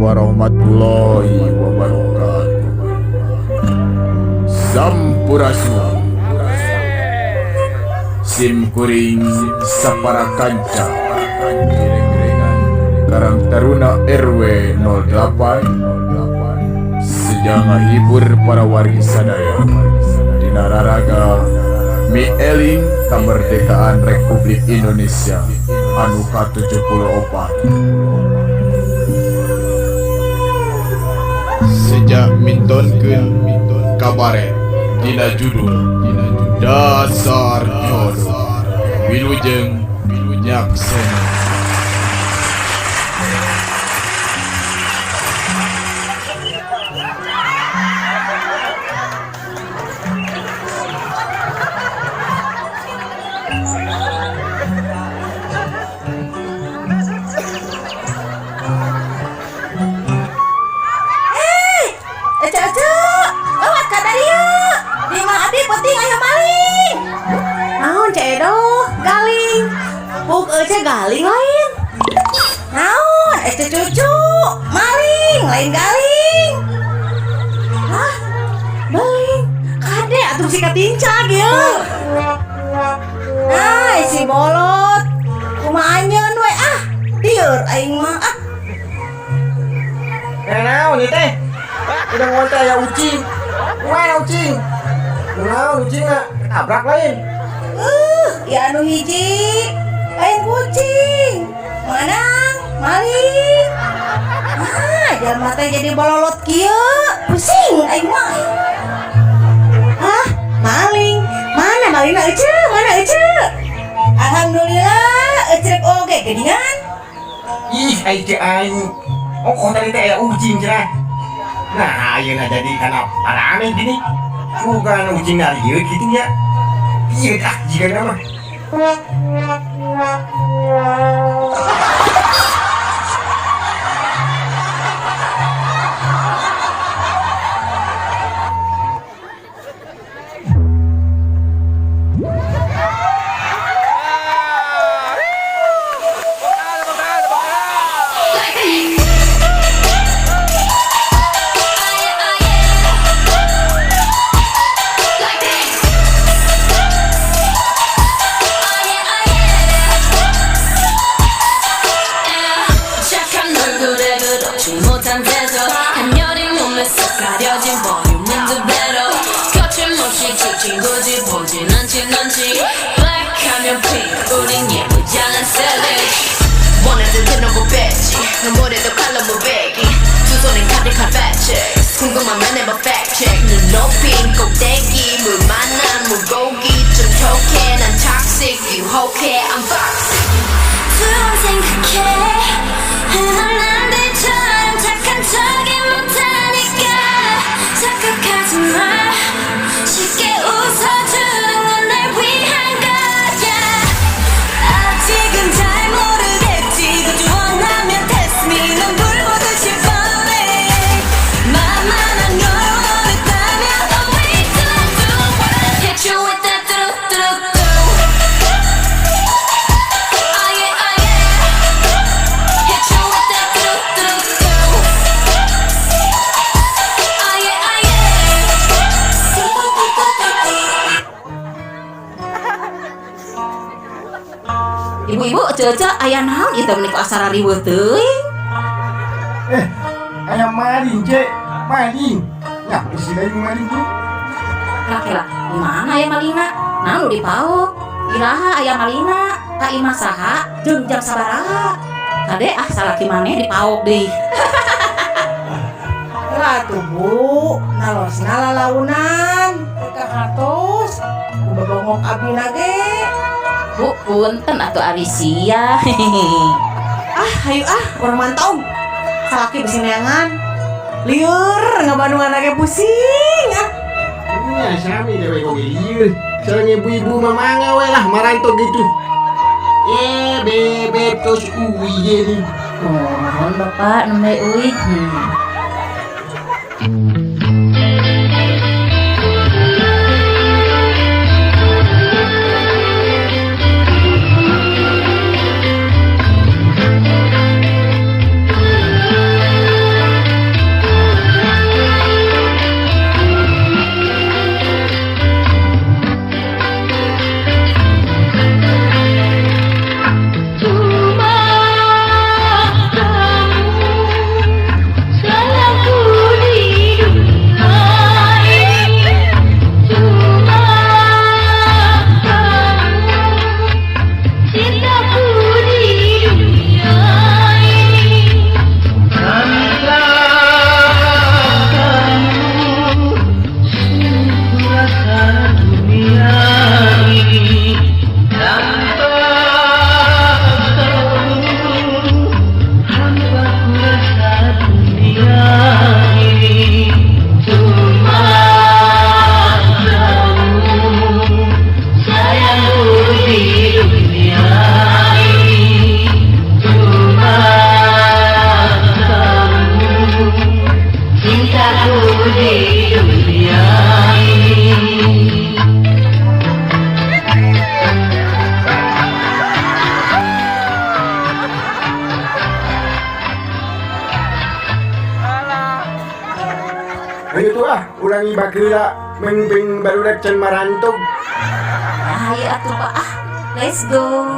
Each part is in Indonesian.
warahmatullahi wabarakatuh. Sampurasun sim kuring sapara kanca giring-giringan Karang Taruna RW 08 sejang hibur para wargi sadaya dina raraga mieling kemerdekaan Republik Indonesia anu ke-74. Sejak mintonkeun kabaret dina judul Dasar Jodoh Wilujeng Nyaksena. Galing lain naon itu cucu maling lain galing hah maling kade atuh si katincag ya nah si bolot kumaha anjeun we dieur aing mah naon ieu teh udah ngonte aya ucing kumaha ucing naon ucingna ketabrak lain ya anu hiji lain kucing, manang, maling. Jalma teh jadi bololot kieu, pusing aing mah. Maling, mana malingna ece, mana ece? Alhamdulillah, ece oge geuningan. Ih, aing tadi teh aya ucing cenah. Nah, ayeuna jadi kana parame gini. Bukan ucing dari ieu kitu nya. Ieu jika nama. 궁금하면 해봐 fact check 눈 높인 꼭대기 물 만난 물고기 좀 촉해 난 toxic 유혹해 I'm toxic 두번 생각해 흔한 남들처럼 착한 척이 못하니까 착각하지 마 쉽게 웃어주는 건 날 위한 거야 아직은 잘 모르겠지 그저 원하면 test me 넌 불보듯이 Ibu-ibu cece aya naon ieu teh meuni asara riweuh teuing. Aya maling, Cek. Maling. Ya, isi lain maling tuh. Kira-kira di mana aya malingna? Naon nu dipaok? Iraha aya malingna? Ka imah saha jeung jam sabaraha? Kade salaki maneh dipaok deui. Ratu Bu, nalosna lalaunan, teka hatos, bebongok abina ge. Bu, punten atuh Arisia. Hayu urang mantau. Salaki bisi neangan. Lieur ngabandungan ge pusing. Nya sami dewe oge lieur. Soalnya ibu-ibu mamanga we lah maranto gitu. Bebek tos uwi ye. Mohon Bapak nembe uwi. Ayo tuh ulangi bageula mengping barudak can marantog. Nah, iya atuh Pak. Let's go.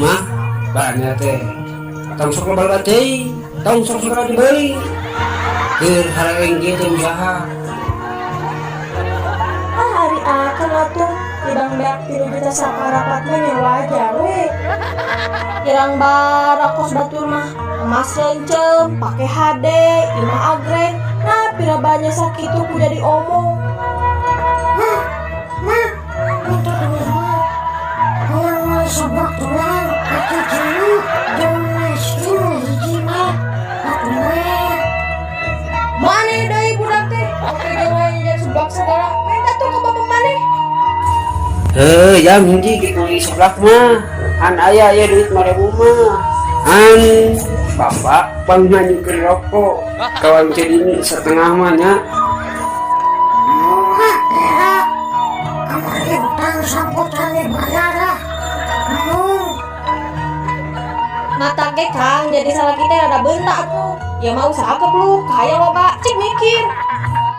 Mah, banyak teh. Tong sok lebar teh, tong sok dibeli. Keur hareng gitu usaha. Hari akan atuh tidang beak 3 juta saparapat mah nyewa aja we. Kirang barakos batur mah emas rencem, pake HD, imah agreng. Nah, pira banyak sakitu ku jadi omong. Sabak tulang, aku jenuh, jangan setuju hiji mah, aku Mane deui budak teh, oke jangan jadi sebab segala. Minta tuh ke bapak mane. Yang hiji gitu di sebelah mah. An aya duit 5.000 mah. An bapak pangnanyukeun rokok. Kawan ini setengah mah nya. kamari utang sambutan dibayar lah. Mata ge Kang, jadi salah kita ada bentak tuh. Ya mau usaha ke belum, kaya loba, cik mikir.